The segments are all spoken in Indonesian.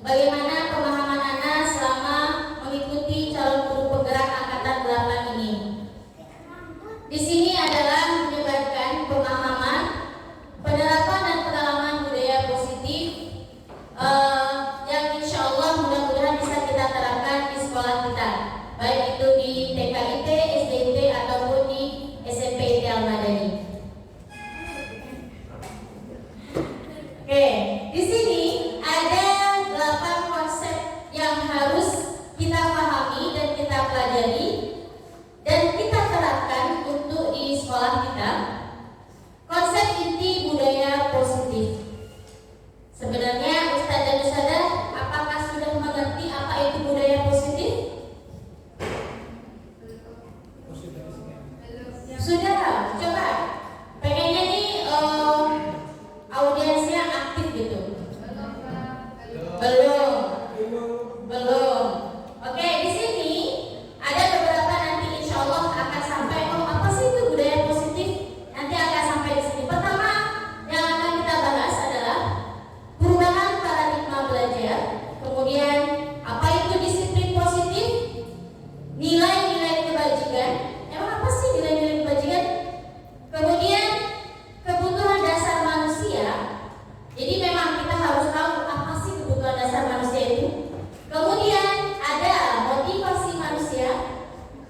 bagaimana pemahaman Ana selama mengikuti calon guru penggerak angkatan 8 ini. Di sini adalah menyebarkan pemahaman, penerapan dan pengalaman budaya positif yang insya Allah mudah-mudahan bisa kita terapkan di sekolah kita, baik itu di TKIT, SDIT ataupun di SMP Al-Madani. Oke, di sini ada 8 konsep yang harus kita pahami dan kita pelajari dan kita terapkan untuk di sekolah kita. Konsep inti budaya positif. Sebenarnya Ustadz dan Ustadzah, apakah sudah mengerti apa itu budaya positif? Sudah, coba. Pengennya nih audiensnya aktif gitu. Belum. Oke, di sini ada beberapa nanti insya Allah akan sampai. Apa sih itu budaya positif? Nanti akan sampai di sini. Pertama yang akan kita bahas adalah perubahan paradigma belajar. Kemudian apa itu disiplin positif? Nilai-nilai kebajikan. Emang apa sih nilai-nilai kebajikan? Kemudian kebutuhan dasar manusia. Jadi memang kita harus tahu apa sih kebutuhan dasar manusia itu. Kemudian ada motivasi manusia,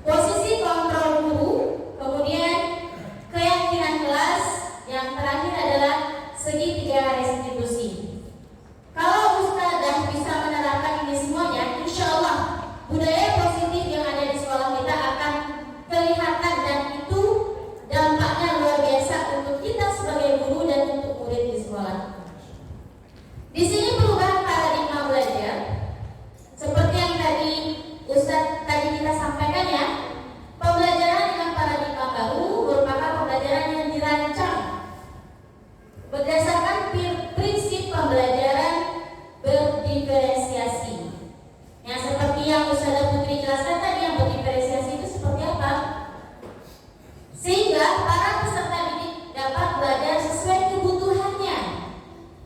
posisi kontrol guru, kemudian keyakinan kelas, yang terakhir adalah segitiga restitusi. Kalau Ustadzah bisa menerapkan ini semuanya, insya Allah budaya positif yang ada di sekolah kita akan kelihatan dan itu dampaknya luar biasa untuk kita sebagai guru dan untuk murid di sekolah. Di sini perubahan paradigma belajar, seperti yang tadi Ustadz tadi kita sampaikan ya, pembelajaran dengan paradigma baru merupakan pembelajaran yang dirancang berdasarkan prinsip pembelajaran berdiferensiasi. Yang seperti yang Ustadzah Putri jelaskan tadi, yang berdiferensiasi itu seperti apa? Sehingga para peserta didik dapat belajar sesuai kebutuhannya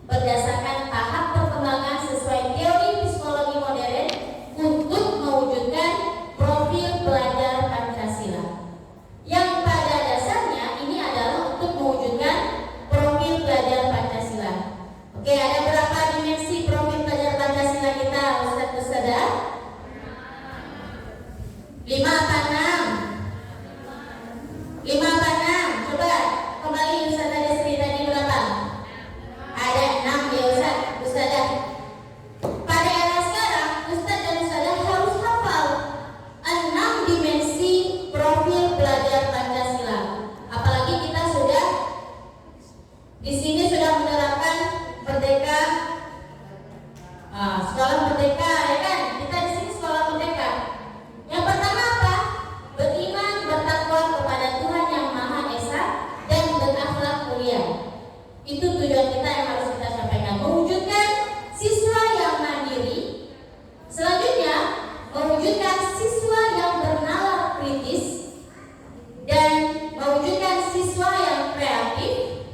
berdasarkan tahap perkembangan sesuai teori psikologi modern untuk mewujudkan profil pelajar Pancasila. Yang pada dasarnya ini adalah untuk mewujudkan profil pelajar Pancasila. Oke, ada berapa dimensi profil pelajar Pancasila kita, Ustadz Ustadzah? 5 apa 6? 5 apa 6? Coba kembali Ustadzah Desri tadi berapa? Ada 6 ya Ustadzah. Pada era sekarang Ustadz dan Ustadzah harus hafal 6 dimensi profil pelajar Pancasila. Apalagi kita sudah di sini sudah menerapkan merdeka, sekolah merdeka ya kan? Kita di sini sekolah merdeka. Yang pertama apa? Beriman, bertakwa kepada Tuhan Yang Maha Esa dan berakhlak mulia. Itu tujuan kita yang harus kita sampaikan. Mewujudkan siswa yang mandiri. Selanjutnya, mewujudkan siswa yang bernalar kritis dan mewujudkan siswa yang kreatif.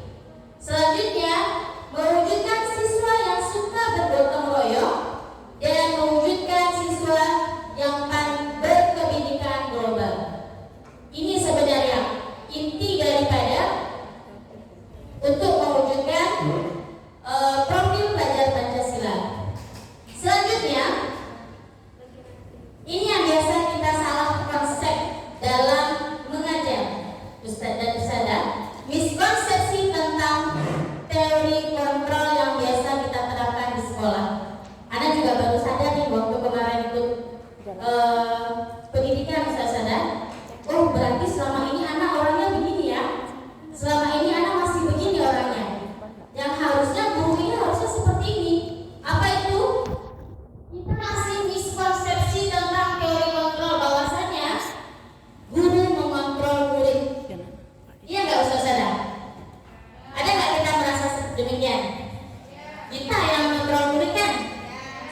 Selanjutnya, mewujudkan siswa yang suka bergotong royong dan mewujudkan siswa yang berkebidikan global. Ini sebenarnya inti daripada untuk mewujudkan profil pelajar Pancasila. Selanjutnya, ini yang biasa kita salah konsep dalam mengajar, Ustadz dan Ustadzah. Miskonsepsi tentang teori kontrol yang biasa kita terapkan di sekolah. Ana juga baru sadar nih waktu kemarin ikut pendidikan Ustadzah. Oh, berarti selama ini anak orangnya begini ya. Selama ini anak masih begini orangnya. Yang harusnya guru ini harusnya seperti ini. Apa itu? Kita masih miskonsepsi tentang teori kontrol, bahwasannya guru mengontrol murid. Iya nggak Ustadzah? Ada nggak kita merasa demikian? Kita yang mengontrol murid kan?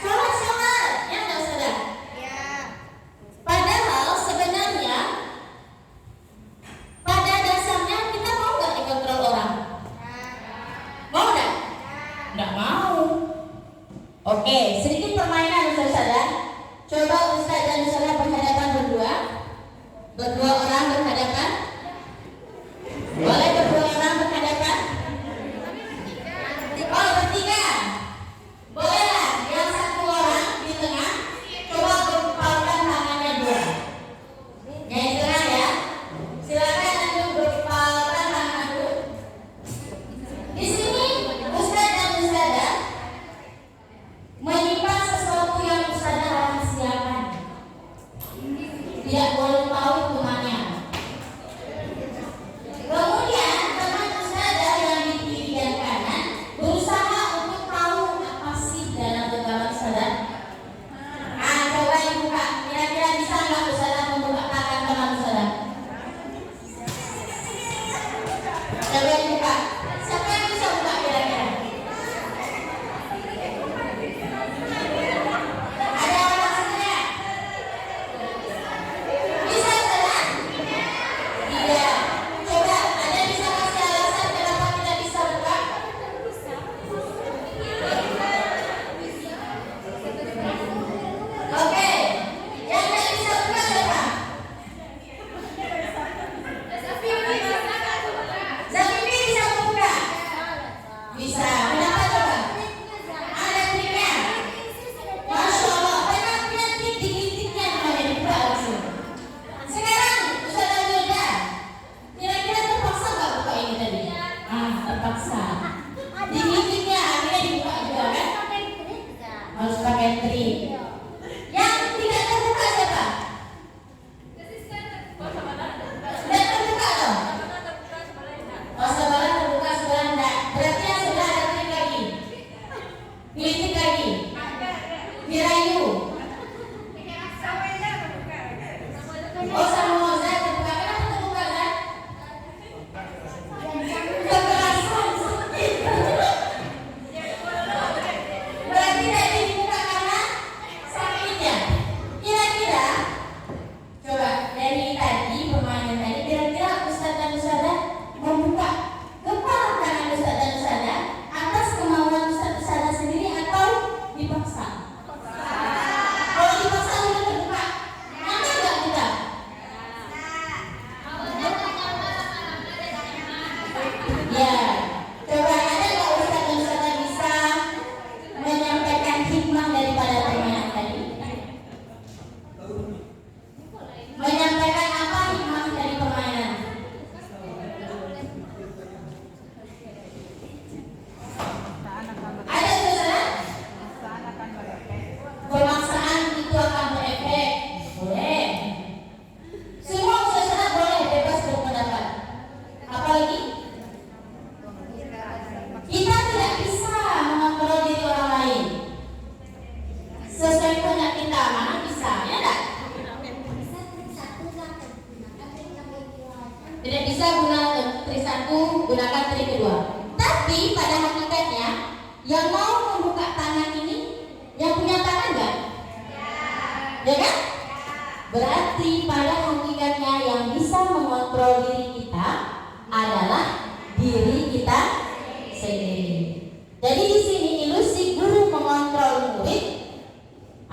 Sholat, ya nggak Ustadzah? Padahal sebenarnya pada dasarnya kita mau nggak dikontrol orang? Mau nggak? Nggak mau. Oke, sedikit Coba dibuka. Siapa yang bisa buka kira-kira? Ada alasannya? Bisa jalan? Tidak. Coba, ada bisa kasih alasan kenapa tidak bisa buka? Oke, yang tidak bisa buka siapa? Zakifi bisa buka? Bisa. Kenapa coba? Ada triknya. Masya Allah, banyak trik dikit-dikitnya namanya dibuka langsung. Sekarang Ustazah Wilda, kira-kira terpaksa nggak buka ini tadi? Terpaksa. Dikit-dikitnya akhirnya dibuka juga kan? Harus pakai trik. Yang tidak terbuka siapa? Sudah terbuka dong? Oh, sebelah terbuka, sebelah enggak. Berarti yang sebelah ada trik lagi. Pilih trik lagi. Dirayu. Oh, sama Moza terbuka. Kenapa terbuka kan? Kekerasan. Berarti tadi dibuka karena sakitnya. Kira-kira, coba dari tadi permainan tadi, kira-kira Ustaz dan Ustazah membuka kepala tangan Ustaz dan Ustazah atas kemauan Ustaz dan Ustazah sendiri atau dipaksa? Kalau dipaksa sudah terbuka, nyaman nggak kita? Ya, coba ada nggak Ustaz dan Ustazah bisa menyampaikan hikmah daripada permainan tadi? Menyampaikan apa hikmah dari permainan? Ada Ustazah? Pemaksaan itu akan berefek. Boleh. Semua Ustazah boleh bebas berpendapat. Apalagi kita tidak bisa mengontrol diri orang lain. Sesuai kehendak kita, mana bisa, ya enggak? Tidak bisa gunakan trik satu, gunakan trik kedua. Tapi pada hakikatnya yang mau membuka tangan ini yang punya tangan enggak? Ya kan? Berarti pada hakikatnya yang bisa mengontrol diri kita adalah diri kita sendiri. Jadi di sini ilusi guru mengontrol murid.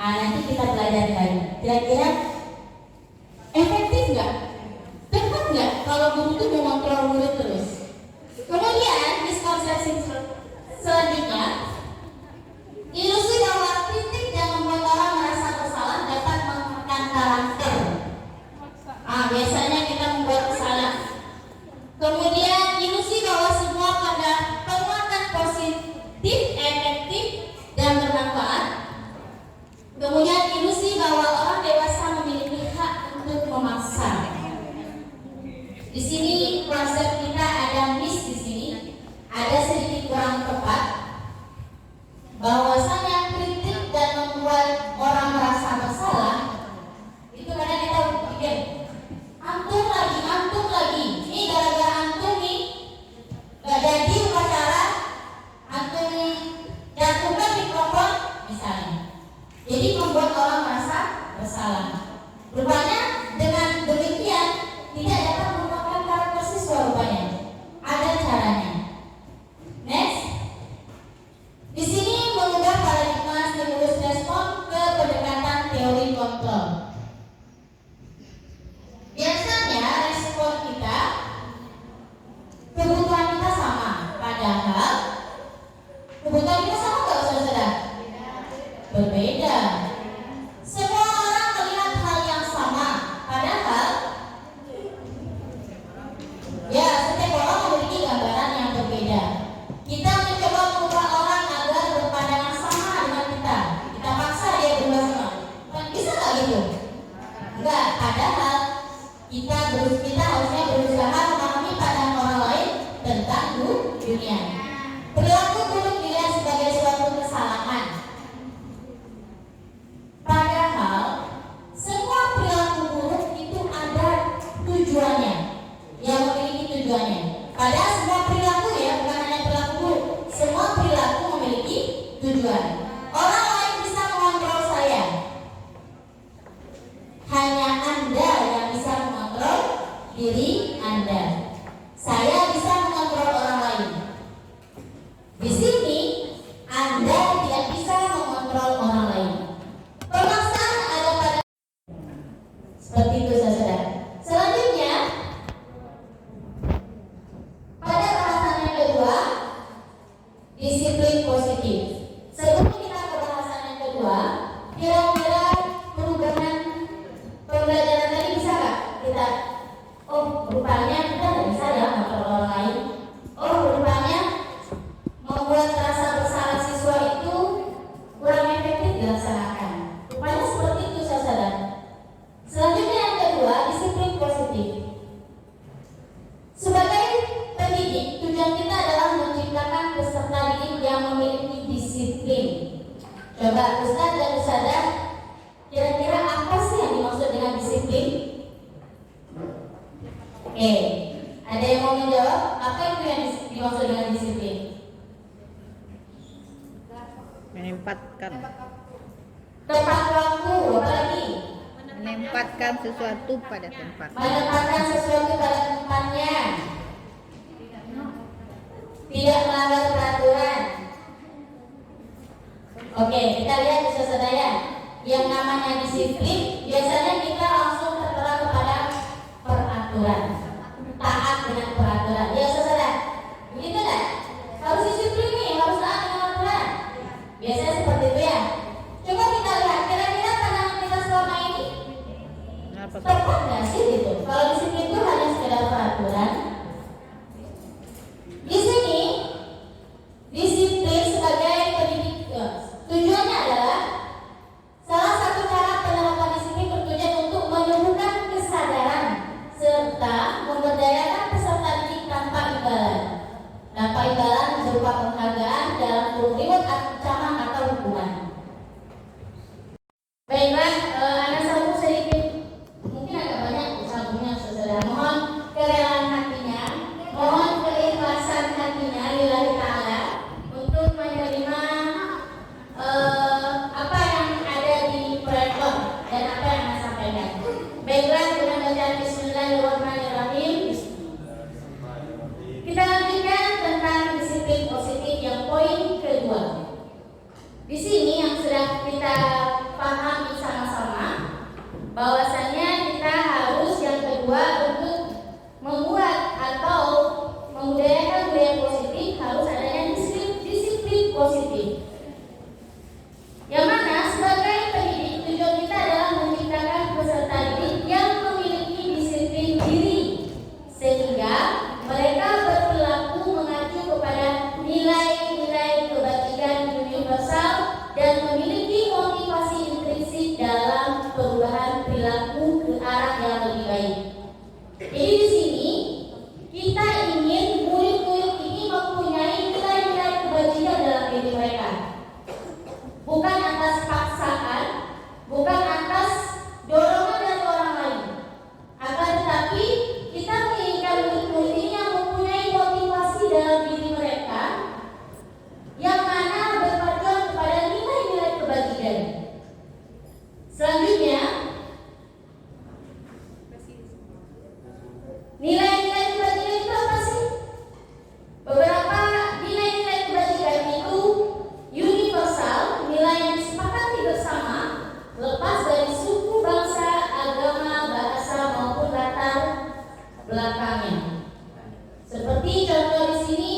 Nanti kita belajar lagi. Kira-kira efektif nggak? Tepat nggak kalau guru itu mengontrol murid terus? Kemudian miskonsepsi selanjutnya, ilusi bahwa kritik yang membuat orang merasa bersalah dapat mengangkat karakter. Biasanya kita membuat kesalahan. Kemudian ilusi bahwa semua pada penguatan positif, efektif dan bermanfaat. Kemudian ilusi bahwa orang dewasa memiliki hak untuk memaksa. Di sini konsep kita ada miss di sini, ada sedikit kurang tepat. Bahwasanya kritik dan membuat orang merasa bersalah itu kadang kita pikir antum lagi, ini gara-gara antum nih gak jadi upacara, antum jatuhkan mikrofon misalnya. Jadi membuat orang merasa bersalah. Rupanya dengan demikian tidak dapat merupakan karakter siswa rupanya. Ada caranya. Next. Di sini mengubah paradigma stimulus respon ke pendekatan teori kontrol. Biasanya respon kita, kebutuhan kita sama, padahal kebutuhan kita sama nggak saudara? Berbeda. Semua orang melihat hal yang sama, padahal ya setiap orang memiliki gambaran yang berbeda. Kita mencoba mengubah orang agar berpandangan sama dengan kita. Kita paksa dia berubah sama. Bisa nggak gitu? Enggak. Padahal kita harusnya berusaha memahami pandangan orang lain tentang dunia. Perilaku buruk dilihat sebagai suatu kesalahan. Padahal semua perilaku buruk itu ada tujuannya, yang memiliki tujuannya. Padahal semua perilaku ya, bukan hanya perilaku buruk, semua perilaku memiliki tujuan. Orang lain bisa mengontrol saya, hanya Anda yang bisa mengontrol diri Anda. Saya bisa mengontrol orang lain. Di sini Anda tidak bisa mengontrol orang lain. Pemaksaan ada pada seperti itu, saudara. Selanjutnya, pada bahasan yang kedua, disiplin positif. Sebelum kita ke bahasan yang kedua, kira-kira perubahan pembelajaran tadi bisa nggak kita? Oh, rupanya kita nggak bisa ya mengontrol orang lain. Oh, rupanya membuat rasa bersalah siswa itu kurang efektif dilaksanakan. Rupanya seperti itu, saudara. Selanjutnya yang kedua, disiplin positif. Sebagai pendidik, tujuan kita adalah menciptakan peserta didik yang memiliki disiplin. Coba Ustaz dan Ustazah, kira-kira apa sih yang dimaksud dengan disiplin? Oke, ada yang mau menjawab? Apa itu yang dimaksud dengan disiplin? Menempatkan Tepat waktu, apa lagi? menempatkan sesuatu pada tempat. Menempatkan sesuatu pada tempatnya. Tidak melanggar peraturan. Oke, kita lihat saudara ya. Yang namanya disiplin, biasanya kita langsung tertera kepada peraturan. Taat dengan peraturan. Ya saudara, begitu enggak? Harus disiplin nih, harus taat dengan peraturan. Biasanya seperti itu ya. Coba kita lihat, kira-kira pandangan kita selama ini Apa tuh? tepat nggak sih gitu? Kalau disiplin itu hanya sekedar peraturan. Di sini disiplin sebagai pendidik, tujuannya adalah salah satu cara penerapan disiplin bertujuan untuk menumbuhkan kesadaran serta memberdayakan peserta didik tanpa imbalan. Tanpa imbalan berupa penghargaan dalam kurung reward, ancaman atau hukuman. Baiklah, Anda sambung sedikit. Mungkin agak banyak sambungnya, saudara. Mohon kerelaan hatinya, mohon keikhlasan hatinya lillahi ta'ala untuk menerima apa yang ada di proyektor dan apa yang Anda sampaikan. Baiklah, dengan bacaan Bismillahirrahmanirrahim, kita lanjutkan tentang disiplin positif yang poin kedua. Di sini yang sudah kita pahami sama-sama, bahwasanya kita harus yang kedua untuk membuat atau membudayakan budaya positif harus adanya disiplin positif. Yang mana sebagai pendidik tujuan kita adalah menciptakan peserta didik yang memiliki disiplin diri sehingga mereka berperilaku mengacu kepada nilai-nilai kebajikan universal dan memiliki motivasi intrinsik dalam perubahan perilaku ke arah yang lebih baik. Jadi di sini kita ingin murid-murid ini mempunyai nilai-nilai kebajikan dalam diri mereka. Bukan atas paksaan, bukan atas dorongan dari orang lain. Akan tetapi kita menginginkan murid-murid ini yang mempunyai motivasi dalam diri mereka yang mana berpaduan kepada nilai-nilai kebajikan. Selanjutnya, nilai-nilai kebajikan itu apa sih? Beberapa nilai-nilai kebajikan itu universal, nilai yang disepakati bersama, lepas dari suku, bangsa, agama, bahasa maupun latar belakangnya. Seperti contoh di sini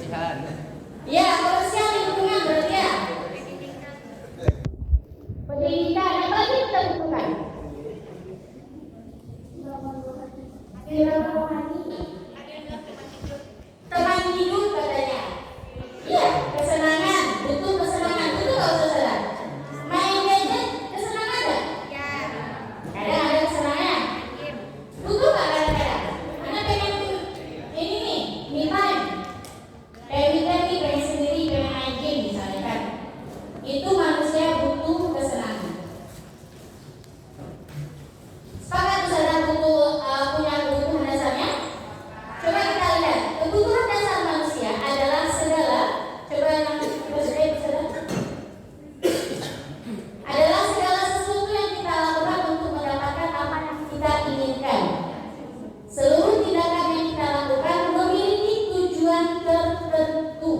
Ya, kebersihan lingkungan berarti ya. Pendidikan, apa lagi kita butuhkan? Teman hidup katanya. Iya, kesenangan, butuh kesenangan, butuh nggak usah salah. Main gadget, kesenangan nggak? Kadang ada kesenangan. Butuh nggak kadang-kadang? Karena pengen ini nih, me time. Kayak weekend nih, pengen sendiri, pengen main game misalnya kan. Itu manusia butuh kesenangan. Sepakat saudara butuh punya kebutuhan dasarnya? Coba kita lihat, kebutuhan dasar manusia adalah segala, coba yang adalah segala sesuatu yang kita lakukan untuk mendapatkan apa yang kita inginkan. Seluruh tindakan yang kita lakukan memiliki tujuan tertentu.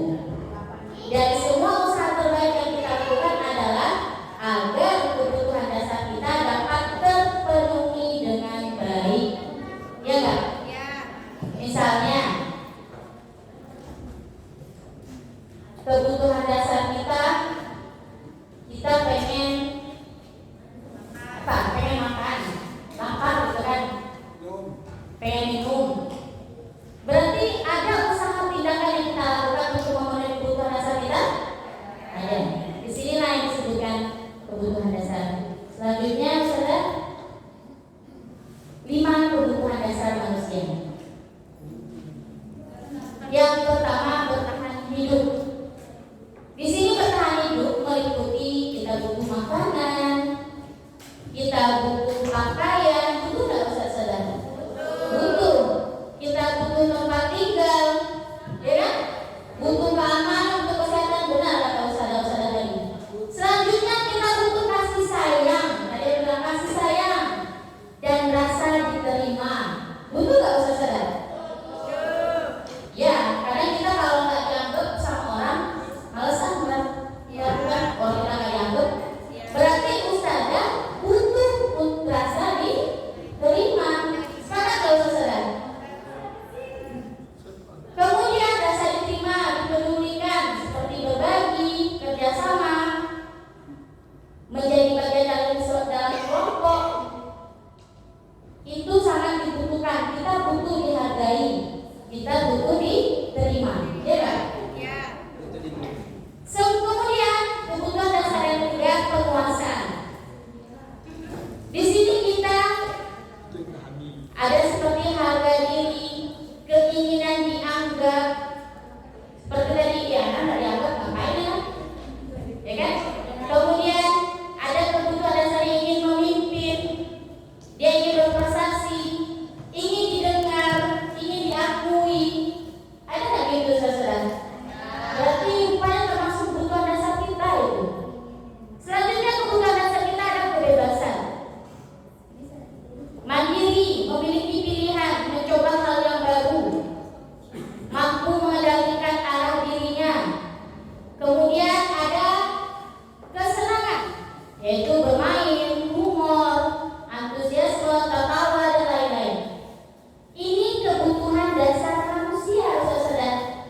Dan semua usaha terbaik yang kita lakukan adalah agar kebutuhan dasar kita dapat terpenuhi dengan baik. Ya enggak? Misalnya kebutuhan dasar kita pengen apa? Pengen makan, lapar gitu kan? Pengen minum. Berarti ada usaha tindakan yang kita lakukan untuk memenuhi kebutuhan dasar kita? Ada. Disinilah yang disebutkan kebutuhan dasar. Selanjutnya, saudara, 5 kebutuhan dasar manusia. Yang pertama, bertahan hidup. Di sini bertahan hidup meliputi kita butuh makanan, kita butuh pakaian, butuh nggak usah saudara? Butuh. Kita butuh tempat tinggal, ya kan? Butuh keamanan, butuh kesehatan, benar kata saudara-saudara tadi. Selanjutnya kita butuh kasih sayang. Ada yang bilang kasih sayang dan rasa diterima. Butuh nggak usah saudara? Ya, kadang kita kalau nggak dianggap sama orang, malesan kan? Ya bukan, kalau kita nggak dianggap, berarti ustazah butuh rasa diterima. Sepakat nggak usah saudara? Kemudian rasa diterima, dipedulikan, seperti berbagi, kerjasama, menjadi bagian dalam kelompok. Itu sangat dibutuhkan. Kita butuh dihargai, kita butuh diterima, ya kan? Kemudian kebutuhan dasar yang ketiga, kepuasan. Di sini kita ada seperti harga diri, keinginan dianggap, seperti tadi ya, nggak dianggap ngapain ya kan? Kemudian ada kebutuhan dasar yang ingin memimpin, dia ingin berprestasi, ingin didengar, ingin diakui. Ada nggak gitu saudara? Berarti rupanya termasuk kebutuhan dasar kita itu. Selanjutnya kebutuhan dasar kita ada kebebasan, mandiri, memiliki pilihan, mencoba hal yang baru, mampu mengendalikan arah dirinya. Kemudian ada kesenangan, yaitu bermain, humor, antusiasme, tertawa, dan lain-lain. Ini kebutuhan dasar manusia, saudara.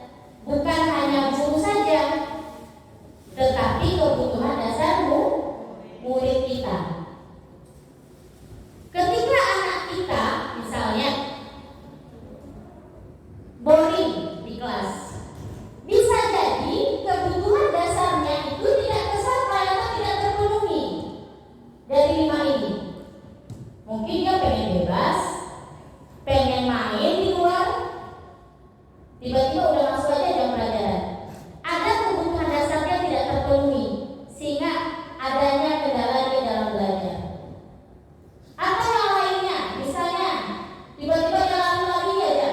Bukan hanya guru saja, tetapi kebutuhan dasarmu murid kita. Ketika anak kita misalnya boring di kelas, bisa jadi kebutuhan dasarnya itu tidak tercapai atau tidak terpenuhi dari 5 ini. Mungkin dia pengen bebas, pengen main di luar, tiba-tiba udah masuk aja jam pelajaran. Ada kebutuhan dasarnya tidak terpenuhi, sehingga adanya kendala dia dalam belajar. Atau yang lainnya, misalnya tiba-tiba dia lari-lari aja.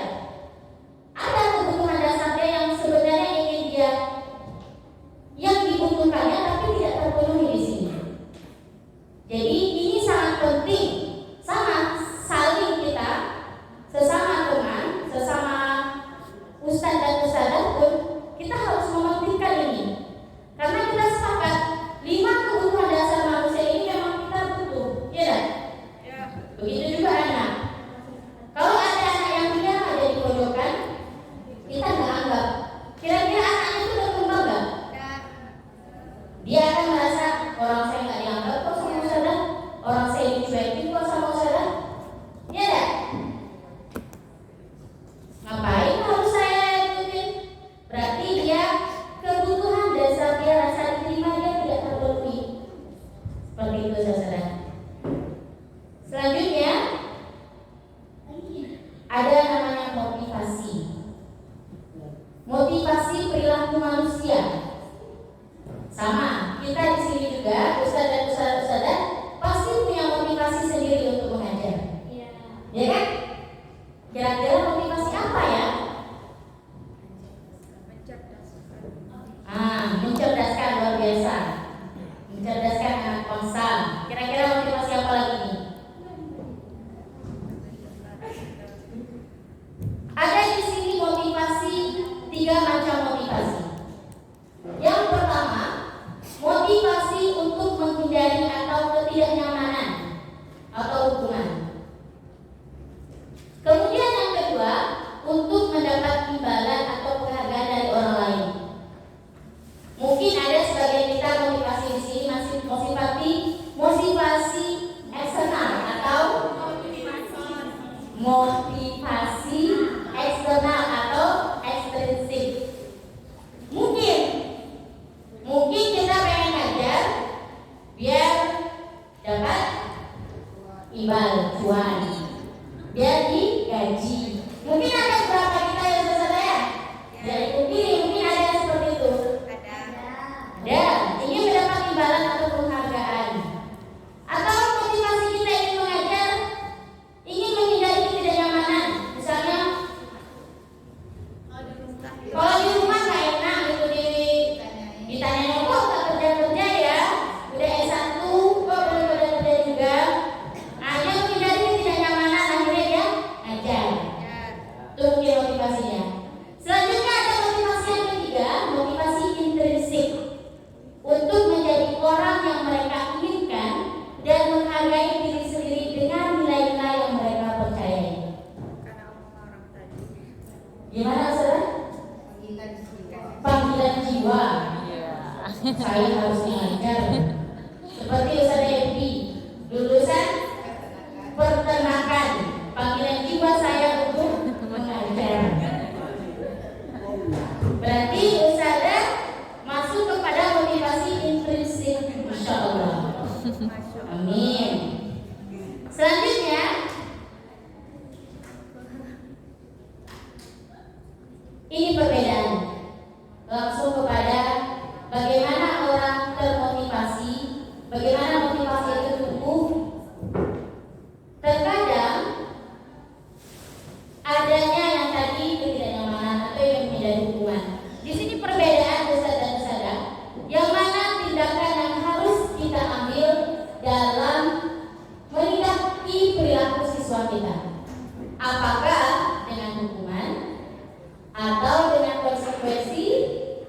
Ada kebutuhan dasarnya yang sebenarnya ingin dia, yang dibutuhkannya tapi tidak terpenuhi di sini. Jadi ini sangat penting, sama saling kita sesama teman, sesama ustadz dan ustadzah pun kita harus mementingkan ini. Karena kita sepakat 5 kebutuhan dasar manusia ini memang kita butuh, ya kan? Begitu juga anak. Kalau ada anak yang tidak ada di pojokan, kita nggak anggap. Kira-kira imbal cuan biar digaji. Mungkin ada beberapa kita yang saudara ya dari mungkin ada yang seperti itu. Ada ingin mendapat imbalan atau penghargaan, atau motivasi kita ingin mengajar, ingin menghindari ketidaknyamanan. Misalnya kalau di rumah nggak enak gitu ditanya kok nggak kerja ya, udah S1 kok belum ada kerja juga. Nah, dia menghindari ketidaknyamanan, akhirnya dia ngajar. Itu mungkin motivasinya. Selanjutnya ada motivasi yang ketiga, motivasi intrinsik, untuk menjadi orang yang mereka inginkan dan menghargai diri sendiri dengan nilai-nilai yang mereka percayai. Gimana saudara? Panggilan jiwa. Saya harus mengajar. Seperti Ustaz Evi, lulusan peternakan. Panggilan jiwa saya untuk mengajar. Berarti Ustazah masuk kepada motivasi intrinsik, Masya Allah. Amin. Selanjutnya, ini perbedaan. Langsung kepada bagaimana orang termotivasi, bagaimana motivasi itu tumbuh. Terkadang adanya yang tadi ketidaknyamanan atau yang menjadi hukuman. Di sini perbedaan Ustaz dan Ustazah, yang mana tindakan yang harus kita ambil dalam menyikapi perilaku siswa kita. Apakah dengan hukuman, atau dengan konsekuensi,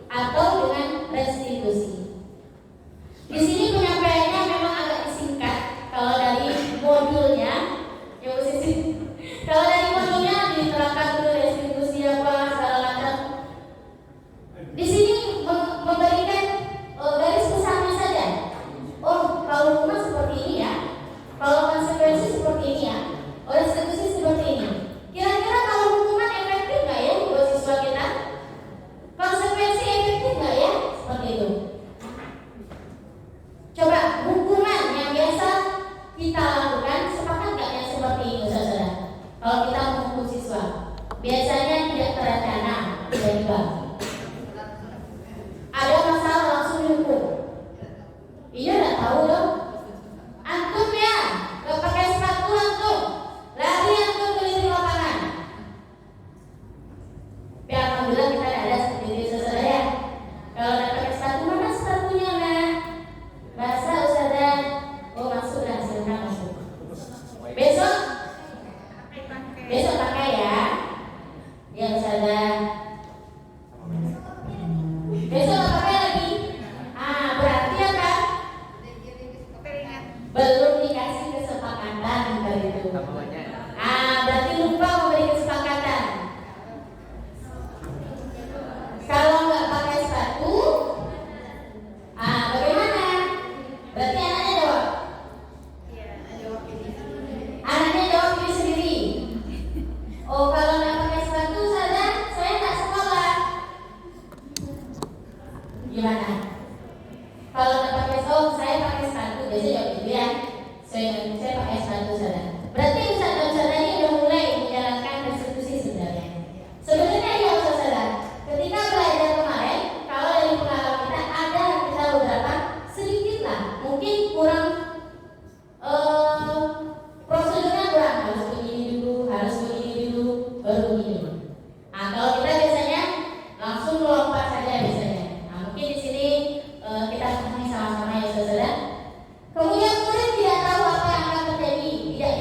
atau dengan restitusi. Di sini penyampaiannya memang agak disingkat. Kalau dari modulnya, ya posisi. Kalau dari modulnya diterangkan dulu restitusi apa segala macam. Di sini memberikan garis besarnya saja. Oh, kalau hukuman seperti ini ya, kalau konsekuensi seperti ini ya, restitusi seperti ini. Kira-kira kalau hukuman efektif nggak ya buat siswa kita? Konsekuensi efektif nggak ya? Seperti itu. Coba hukuman yang biasa kita lakukan, sepakat nggak yang seperti ini, saudara? Kalau kita menghukum siswa, biasanya tidak terencana, tiba-tiba ada masalah langsung dihukum. Iya, udah tahu dong. Antum ya, gak pakai sepatu antum, lari antum keliling lapangan. Ya, alhamdulillah kita ada seperti itu, saudara ya. Kalau udah pakai sepatu, mana sepatunya nak? Basah Ustazah. Oh, masuk dah, silakan masuk. Besok pakai ya. Ya Ustazah. Besok nggak pakai lagi. Berarti apa? Belum dikasih kesepakatan kali itu. Berarti lupa memberi kesepakatan. Kalau nggak pakai sepatu, bagaimana? Berarti anaknya jawab. Anaknya jawab diri sendiri. Oh, kalau nggak pakai sepatu, saya nggak sekolah. Gimana? Kalau nggak pakai saya pakai sepatu, biasanya jawab gitu ya. Saya pakai sepatu saja. Berarti Ustazah ini udah mulai menjalankan restitusi sebenarnya. Sebenarnya iya Ustazah. Ketika belajar kemarin, kalau dari pengalaman kita ada kita beberapa sedikit lah, mungkin kurang prosedurnya kurang, harus begini dulu, baru begini. Kalau kita biasanya langsung lompat saja biasanya. Mungkin di sini kita pahami sama-sama ya saudara. Kemudian murid tidak tahu apa yang akan terjadi, tidak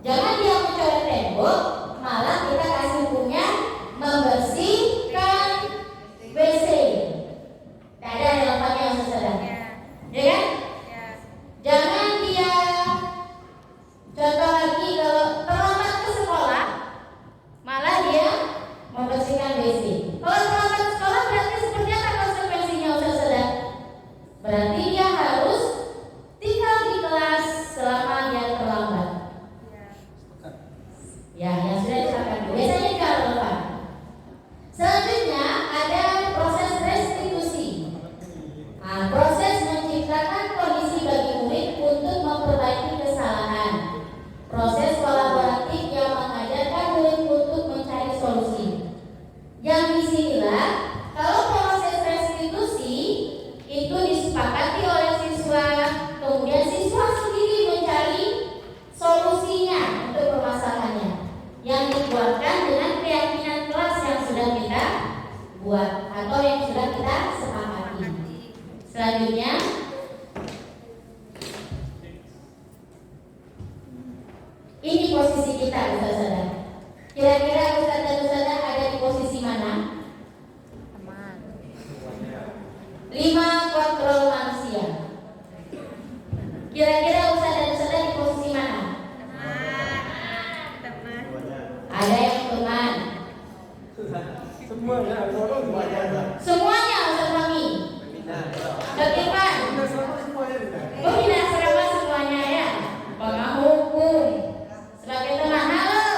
Jangan dia mencoret tembok, malah kita kasih hukumnya membersihkan WC. Tidak ada relevannya yang sesudah, ya kan? Jangan dia, contoh lagi, kalau terlambat ke sekolah, malah dia membersihkan WC. Kalau terlambat ke sekolah berarti seperti apa konsekuensinya, saudara? Berarti dia harus tinggal di kelas selama dia terlambat. Ya, yang sudah disampaikan. Biasanya tidak relevan. Selanjutnya ada proses restitusi. Nah, proses menciptakan kondisi bagi murid untuk memperbaiki kesalahan. Proses kolaboratif yang mengajarkan murid untuk mencari solusi. Yang disinilah kalau proses restitusi itu disepakati oleh siswa, kemudian siswa sendiri mencari solusinya untuk permasalahannya yang dibuatkan dengan keyakinan kelas yang sudah kita buat atau yang sudah kita sepakati. Selanjutnya, ini posisi kita, Ustazah. Kira-kira Ustazah ada di posisi mana? Teman. 5. Kontrol manusia. Kira-kira Ustazah di posisi mana? Ada yang teman. Semuanya Ustaz Fahmi. Bagaimana? Oh, tidak serama semuanya ya. Pengahukum sebagai teman. Halo.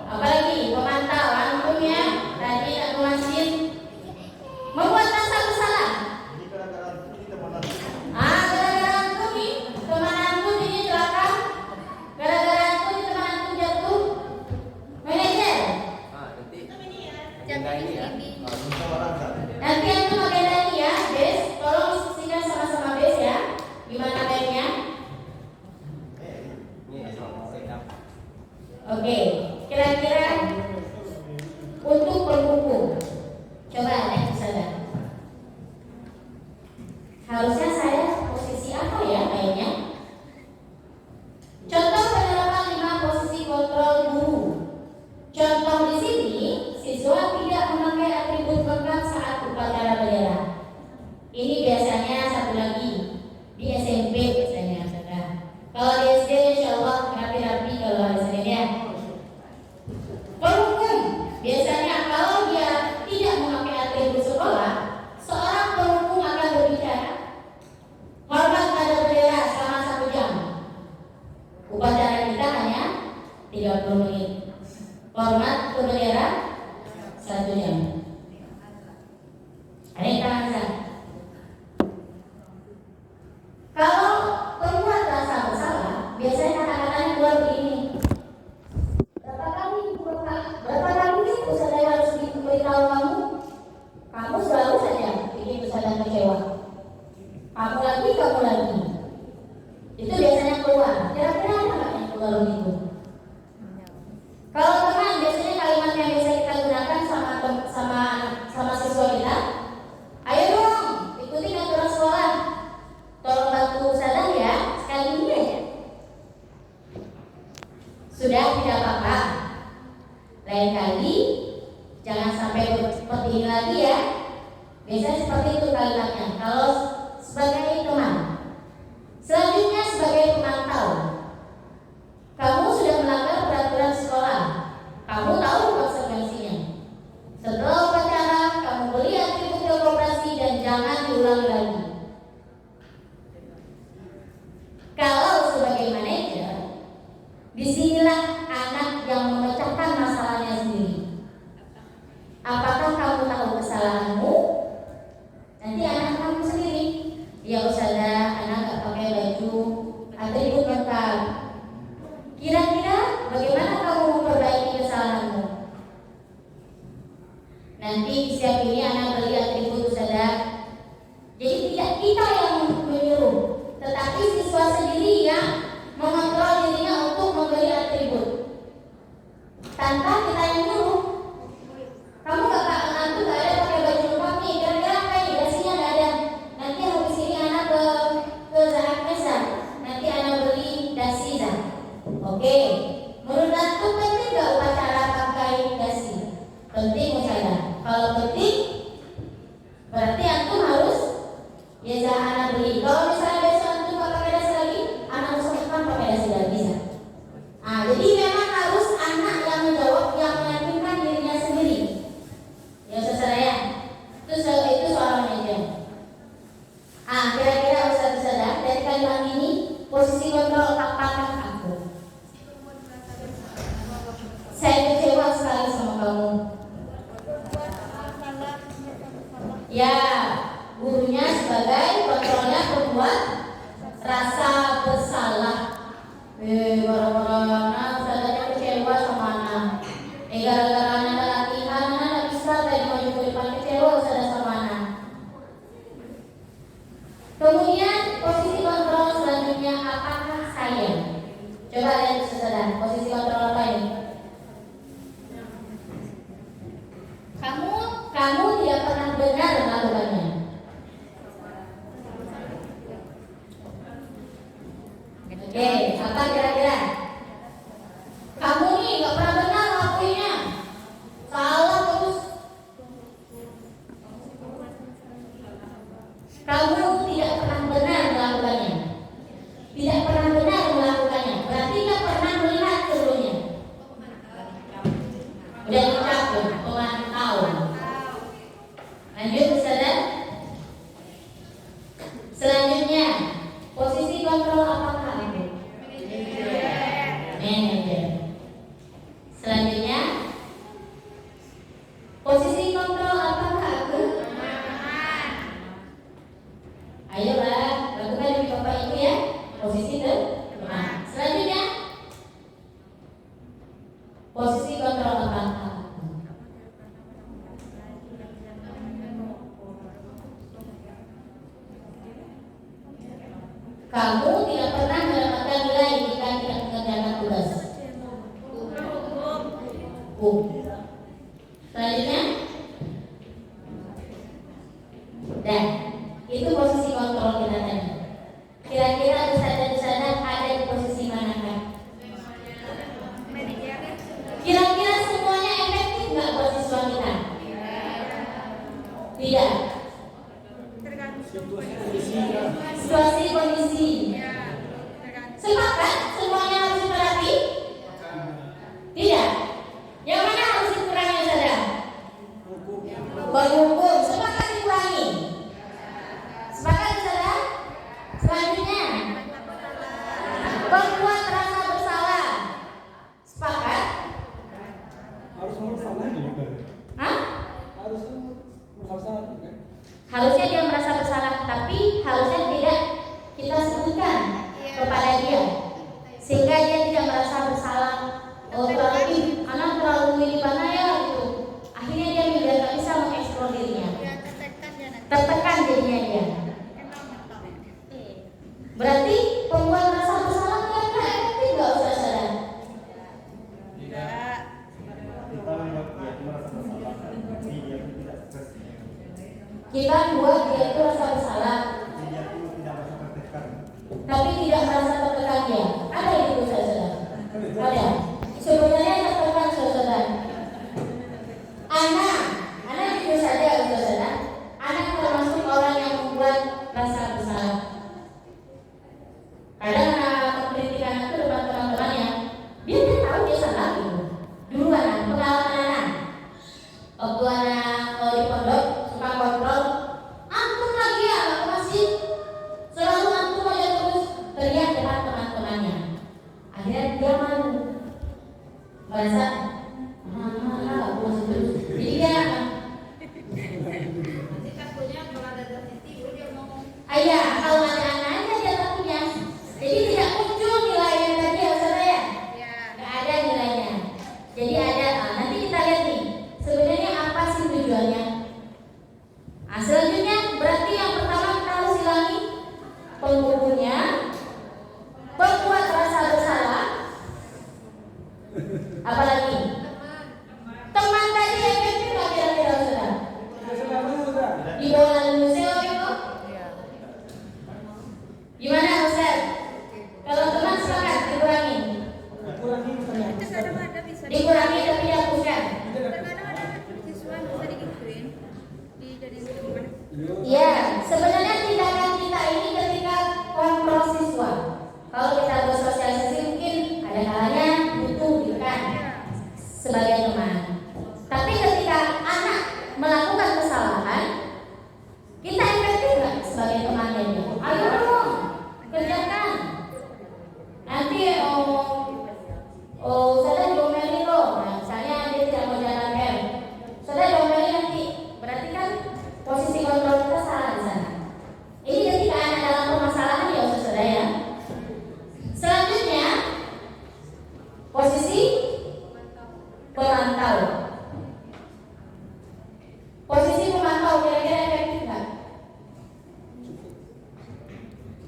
Apalagi pemantau, antum ya. Tadi aku masih membuat rasa bersalah. Gara-gara antum nih, teman antum ini celaka. Gara-gara antum ini teman antum jatuh. Manajer. Nanti antum pakai tadi ya, Bes. Tolong diskusikan sama-sama Bes ya. Gimana baiknya? Oke, kira-kira untuk penghukum. Coba next saja. Harusnya saya posisi apa ya kayaknya? Contoh penerapan 5 posisi kontrol guru. Contoh di sini, siswa tidak memakai atribut lengkap saat upacara bendera. Ini biasanya satu lagi di SMP biasanya, saudara. Kalau di SD, insya Allah rapi-rapi kalau hari Senin ya. Penghukum biasanya kalau dia tidak memakai atribut sekolah, seorang penghukum akan berbicara, hormat pada bendera selama 1 jam. Upacara kita hanya 30 menit. Hormat ke bendera 1 jam. Ada yang tangan saya. Kalau pembuat rasa bersalah, biasanya kata-katanya keluar begini. Berapa kali Ustazah harus diberitahu kamu? Kamu selalu saja bikin Ustazah kecewa. Kamu lagi. Itu biasanya keluar. Kira-kira ada nggak yang keluar begitu? Kalau teman, biasanya kalimat yang biasa kita gunakan sama siswa kita. Ayo dong, ikuti aturan sekolah. Tolong bantu Ustazah ya, sekali ini aja. Sudah tidak apa-apa. Lain kali jangan sampai seperti ini lagi ya. Biasanya seperti itu kalimatnya. Kalau sebagai teman. Selanjutnya sebagai pemantau. Kamu sudah melanggar peraturan sekolah. Kamu tahu konsekuensinya. Setelah upacara, kamu beli atribut operasi dan jangan diulangi lagi. Kalau sebagai manajer, disinilah anak yang memecahkan masalahnya sendiri. Apakah kamu tahu kesalahanmu? Nanti anak kamu sendiri. Ya Ustazah, anak gak pakai baju atribut lengkap. Kira-kira bagaimana kamu memperbaiki kesalahanmu? Nanti siap ini anak beli atribut Ustazah. Jadi tidak kita yang menyuruh, tetapi siswa sendiri yang mengontrol dirinya untuk membeli atribut tanpa kita yang nyuruh. Kamu gak ada pakai baju lengkap nih, kira-kira apa ini? Dasinya gak ada. Nanti habis ini anak ke Zahak Mesa, nanti anak beli dasi Zah. Oke, menurut antum penting nggak upacara pakai dasi? Penting misalnya. Kalau penting, berarti antum harus biasa anak beli. Kalau misalnya besok antum nggak pakai dasi lagi, anak usahakan pakai dasi dan bisa. Jadi memang harus anak yang menjawab, yang meyakinkan dirinya sendiri. Ya saudara ya, itu soal meja. Kira-kira Ustaz sadar dari kalimat ini posisi kontrol apakah aku? Saya kecewa sekali sama kamu. Ya, gurunya sebagai kontrolnya membuat rasa bersalah. Gara-gara saya kecewa sama anak. Gara-gara anak latihan, anak bisa tadi maju ke depan kecewa Ustaz sama anak. Kemudian posisi kontrol selanjutnya apakah saya? Coba lihat saudara, posisi kontrol apa ini? Kamu tidak pernah benar melakukannya. Oke, apa kira-kira? Kamu nih nggak pernah benar ngelakuinnya, salah terus. Kamu tidak pernah benar melakukannya, tidak pernah benar melakukannya. Berarti nggak pernah melihat sebelumnya. Udah capek, memantau. Lanjut saudara. Selanjutnya, posisi kontrol apakah itu? Manajer. Selanjutnya, posisi kontrol apakah aku? Ayolah, lakukan demi Bapak Ibu ya. Posisi teman. Selanjutnya, posisi kontrol apakah aku? Kamu tidak pernah mendapatkan nilai jika tidak mengerjakan tugas. Selanjutnya, dan itu posisi kontrol kita tadi. Kira-kira Ustaz ada di posisi manakah? Kira-kira semuanya efektif nggak buat siswa kita? Tidak. Situasi kondisi. Sepakat semuanya harus diperhati? Tidak. Yang mana harus dikurangi saudara? Berhukum. Sepakat dikurangi. Sepakat saudara? Selanjutnya, membuat rasa bersalah. Sepakat? Harus bersalah juga. Hah? Harus bersalah juga. Harusnya dia merasa bersalah, tapi harusnya tidak kita sebutkan kepada dia, sehingga dia tidak merasa bersalah. Oh, terlalu anak terlalu ini mana ya gitu. Akhirnya dia tidak bisa mengeksplor dirinya. Tertekan jadinya dia. Berarti pembuat rasa bersalah kira-kira efektif nggak Ustaz sadar? Tidak. Kita membuat dia itu merasa bersalah, tapi dia tidak stres. Kita buat dia itu rasa bersalah, Dia itu tidak merasa tertekan. tapi tidak merasa tertekan dia. Ada itu Ustaz sadar? Ada. Sebenarnya tertekan saudara. Anak itu saja Ustaz sadar. Anak termasuk orang yang membuat rasa bersalah. Kadang mengkritik anak itu depan teman-temannya, dia kan tahu dia salah gitu. Dulu pengalaman anak, waktu anak di pondok suka kontrol, antum lagi ya, aku masih selalu antum aja terus teriak depan teman-temannya. Akhirnya dia malu, merasa aku masih terus. Jadi dia ayah kalau ada anaknya dia takutnya. Jadi tidak muncul nilainya tadi ya saudara ya? Nggak ada nilainya. Jadi ada, nanti kita lihat nih sebenarnya apa sih tujuannya. Selanjutnya berarti yang pertama kita harus hilangi penggugunya, membuat rasa bersalah. Apalagi teman tadi efektif nggak kira-kira saudara? Di bawah museum itu? Gimana Ustaz? Kalau teman sepakat dikurangi? Saudara diomeli loh. Nah, misalnya dia tidak mau jalan rem, saudara diomeli nanti, berarti kan posisi kontrol kita salah di sana. Ini ketika anak dalam permasalahan ya saudara ya. Selanjutnya posisi pemantau. Posisi pemantau kira-kira efektif nggak?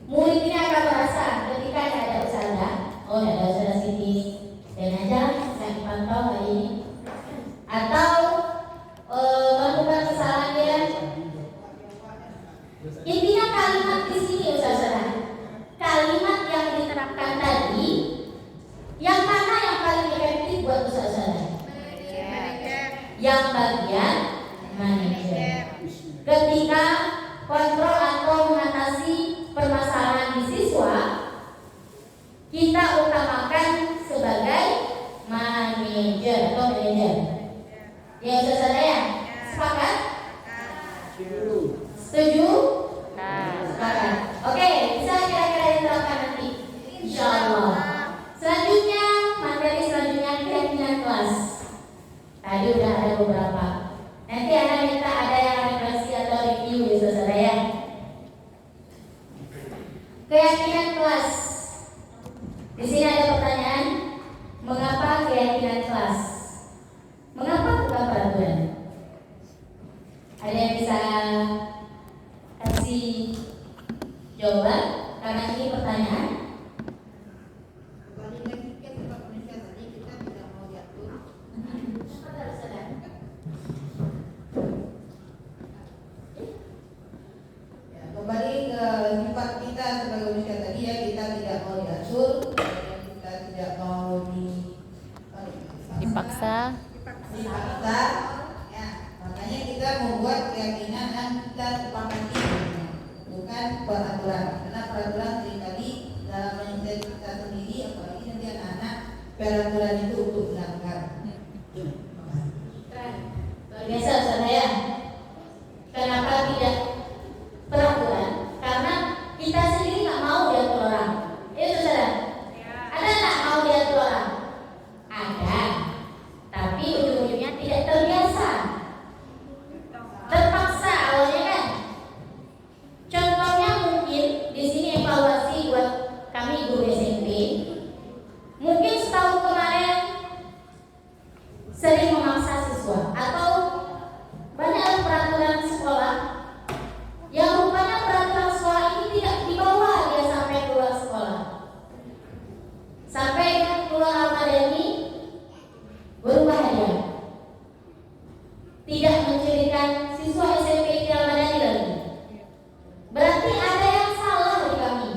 Murid ini akan merasa ketika ada usaha, oh ada usaha sini, dan aja saya dipantau hari ini, atau melakukan kesalahan dia. Intinya kalimat di sini saudara, kalimat yang diterapkan tadi, yang mana yang paling efektif buat saudara? Yang bagian manajer. Ketika kontrol atau mengatasi permasalahan di siswa, kita utamakan sebagai manajer atau manajer. Ya saudara ya, sepakat? Setuju? Sepakat. Oke, bisa kira-kira diterapkan nanti, insya Allah. Selanjutnya, materi selanjutnya keyakinan kelas. Tadi udah ada beberapa. Nanti anak minta ada yang refleksi atau review ya saudara ya. Keyakinan kelas. Di sini ada pertanyaan, mengapa keyakinan kelas? Mengapa bukan peraturan? Ada yang bisa kasih jawaban? Karena ini pertanyaan. Kembali ke sifat kita sebagai manusia tadi ya, kita tidak mau diatur, kita tidak mau Dipaksa. ya, makanya kita membuat keyakinan yang kita sepakati, bukan peraturan. Karena peraturan seringkali dalam mindset kita sendiri, apalagi nanti anak-anak, peraturan itu untuk dilanggar. Luar biasa saudara ya. Kenapa tidak peraturan? Karena kita sendiri nggak mau diatur orang. Itu saudara. Ada nggak mau diatur orang? Ada. Tapi ujung-ujungnya tidak terbiasa. Terpaksa awalnya kan. Contohnya mungkin di sini evaluasi buat kami guru SMP. Mungkin setahun kemarin sering memaksa siswa atau banyak peraturan sekolah yang rupanya peraturan sekolah ini tidak dibawa dia sampai keluar sekolah. Sampai keluar akademi berubah dia. Tidak mencirikan siswa SMP di Al-Madani lagi. Berarti ada yang salah dari kami.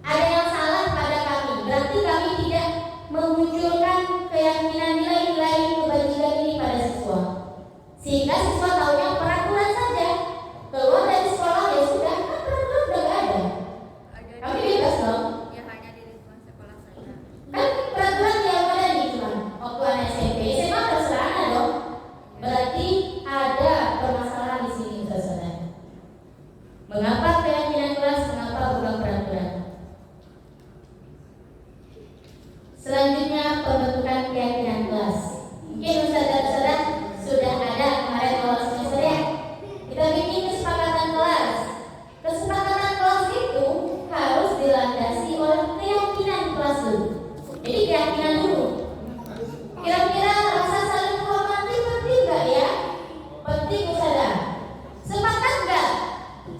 Ada yang salah pada kami. Berarti kami tidak memunculkan keyakinan nilai-nilai kebajikan ini pada siswa. Sehingga siswa taunya peraturan saja. Keluar dari sekolah ya sudah, kan peraturan udah gak ada. Kami bebas dong. Ya hanya di lingkungan sekolah saya. Kan peraturan yang ada nih cuma waktu anak SMP, SMA terserah Anda dong. Berarti ada permasalahan di sini saudara. Mengapa keyakinan kelas, mengapa bukan peraturan? Selanjutnya pembentukan keyakinan kelas. Mungkin saudara-saudara sudah ada kemarin awal semester ya. Kita bikin kesepakatan kelas. Kesepakatan kelas itu harus dilandasi oleh keyakinan kelas dulu. Jadi keyakinan dulu. Kira-kira rasa saling menghormati penting nggak ya? Penting saudara. Sepakat nggak?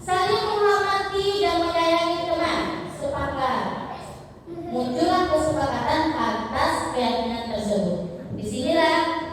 Saling menghormati dan menyayangi teman. Sepakat. Muncullah kesepakatan atas keyakinan tersebut. Disinilah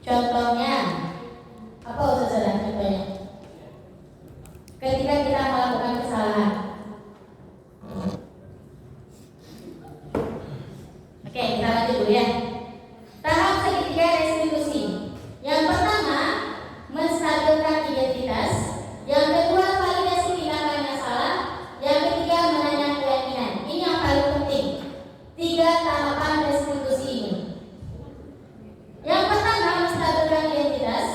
Contohnya, apa saudara contohnya? Ketika kita melakukan kesalahan. Oke, kita lanjut dulu ya. Tahap ketiga restitusi. Yang pertama, menstabilkan identitas. Yang kedua, validasi tindakan yang salah. Yang ketiga, menanyakan keyakinan. Ini yang paling penting. 3 tahapan restitusi ini. Yang pertama, menstabilkan identitas,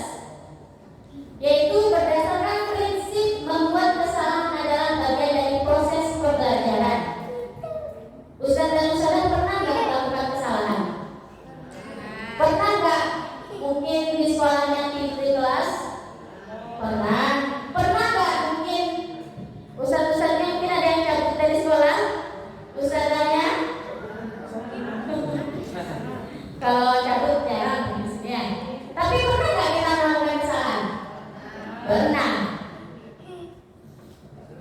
yaitu berdasarkan prinsip membuat kesalahan adalah bagian dari proses pembelajaran. Ustaz dan Ustazah pernah nggak melakukan kesalahan? Pernah nggak? Mungkin di sekolahnya tidur di kelas? Pernah. Pernah nggak? Mungkin Ustaz-Ustaznya mungkin ada yang cabut dari sekolah? Ustazahnya? Kalau cabut jarang maksudnya. Tapi pernah nggak kita melakukan kesalahan? Pernah.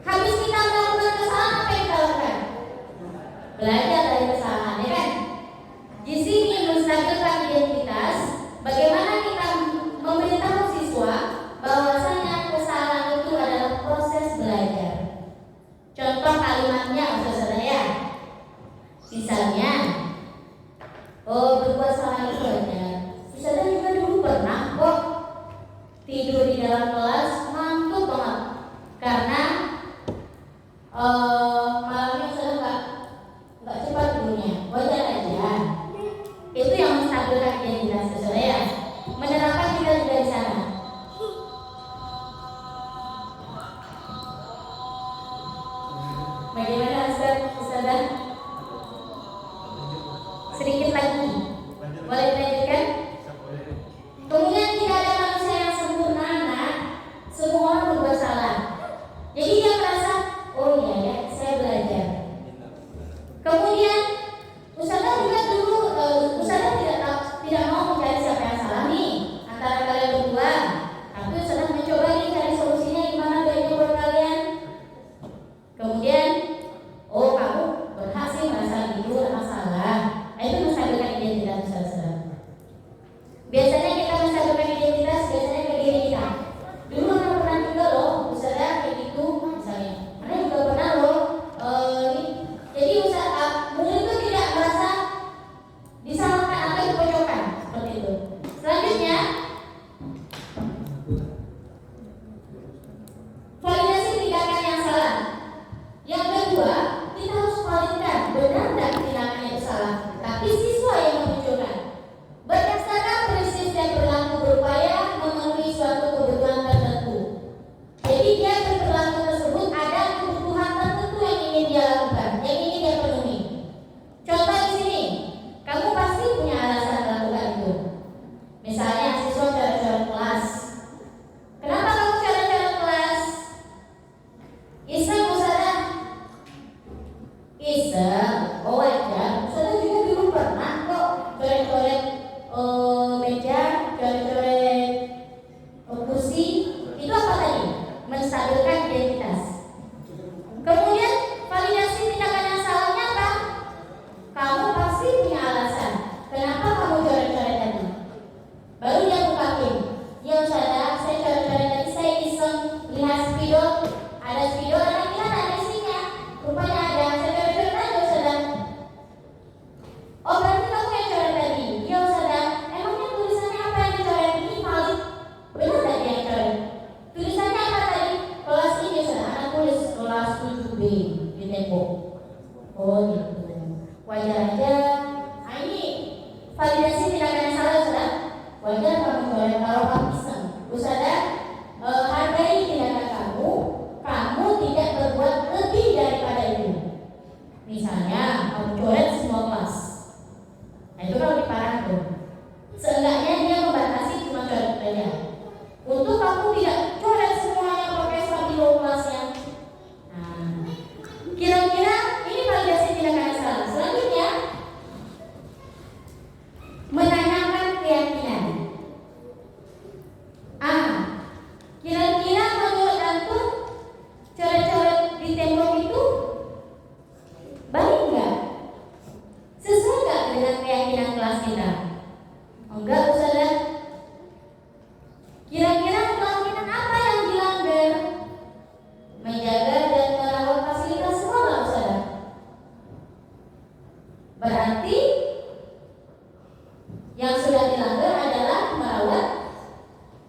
Habis kita melakukan kesalahan, apa yang kita lakukan? Belajar dari kesalahan, ya kan? Di sini menstabilkan identitas. Bagaimana kita memberitahu siswa bahwasanya kesalahan itu adalah proses belajar. Contoh kalimatnya, saudara ya. Misalnya, berbuat salah itu belajar. Saudara juga dulu pernah kok tidur di dalam kelas ngantuk banget karena malamnya saudara nggak cepat tidurnya. Wajar aja. Itu yang menstabilkan identitas saudara ya. Menerapkan kita juga di sana. Bagaimana Ustazah? Sedikit lagi. Boleh dilanjutkan? Kemudian tidak ada manusia yang sempurna, nak. Semua orang berbuat salah. Jadi dia merasa, oh iya ya, saya belajar. Kemudian Ustazah juga dulu, Ustazah tidak mau mencari siapa yang salah nih antara kalian berdua. Tapi Ustazah mencoba nih cari solusinya gimana baiknya buat kalian. Kemudian, oh kamu berhasil merasa gitu, masalah. Itu menstabilkan identitas Ustazah. Biasanya kita menstabilkan identitas biasanya ke diri kita. Dulu Ana pernah juga loh, Ustazah kayak gitu misalnya. Ana juga pernah loh. Jadi murid itu tidak merasa disalahkan atau dipojokkan seperti itu. Selanjutnya, validasi tindakan yang salah. Yang kedua, kita harus validkan benar dan tindakannya itu salah. Tapi siswa yang menunjukkan. Berdasarkan prinsip yang berlaku berupaya memenuhi suatu kebutuhan tertentu. Jadi dia berperilaku tersebut ada kebutuhan tertentu yang ingin dia lakukan, yang ingin dia penuhi. Contoh di sini, kamu pasti punya alasan melakukan itu. Misalnya siswa coret-coret kelas. Kenapa kamu coret-coret kelas? Iseng Ustazah. Iseng, oh wajar. Ustazah juga dulu pernah kok coret-coret meja, coret-coret kursi. Itu apa tadi? Menstabilkan identitas. Kemudian validasi tindakan yang salahnya apa? Kamu pasti punya alasan. Kenapa kamu coret-coret tadi? Baru dia ungkapin. Ya Ustazah, saya coret-coret tadi, saya iseng lihat spidol. Ada spidol, anak kita ada isinya. Rupanya ada, saya coret-coret aja Ustazah. Oh berarti kamu yang coret tadi? Ya Ustazah, emangnya tulisannya apa yang dicoret? Ini valid? Benar tadi yang coret? Tulisannya apa tadi? Kelas ini Ustazah, anak tulis kelas 7B di tembok. Oh gitu. Wajar aja. Nah ini validasi tindakan yang salah Ustazah. Wajar kamu coret kalau kamu iseng. Ustazah, hargai tindakan kamu. Kamu tidak berbuat lebih daripada itu. Misalnya kamu coret semua kelas. Nah itu kalau diparah tuh. Seenggaknya dia membatasi cuma coret saja. Untuk kamu tidak coret semuanya pakai stabilo kelasnya. Nah, kira-kira ini validasi tindakan yang salah. Selanjutnya, menanyakan keyakinan. Kira-kira menurut antum coret-coret di tembok itu baik nggak? Sesuai nggak dengan keyakinan kelas kita? Enggak Ustazah. yang sudah dilanggar adalah merawat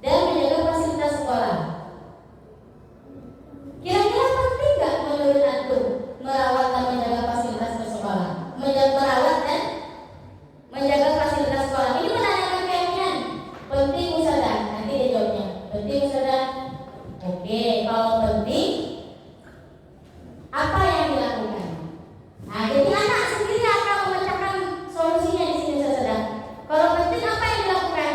dan menjaga fasilitas sekolah. Kira-kira penting nggak menurut antum merawat dan menjaga fasilitas sekolah? Merawat dan menjaga fasilitas sekolah. Ini menanyakan keyakinan. Penting Ustazah? Nanti dia jawabnya. Penting Ustazah? Oke, kalau penting, apa yang dilakukan? Nah, jadi anak sendiri akan memecahkan solusinya di sini Ustazah. Kalau penting apa yang dilakukan?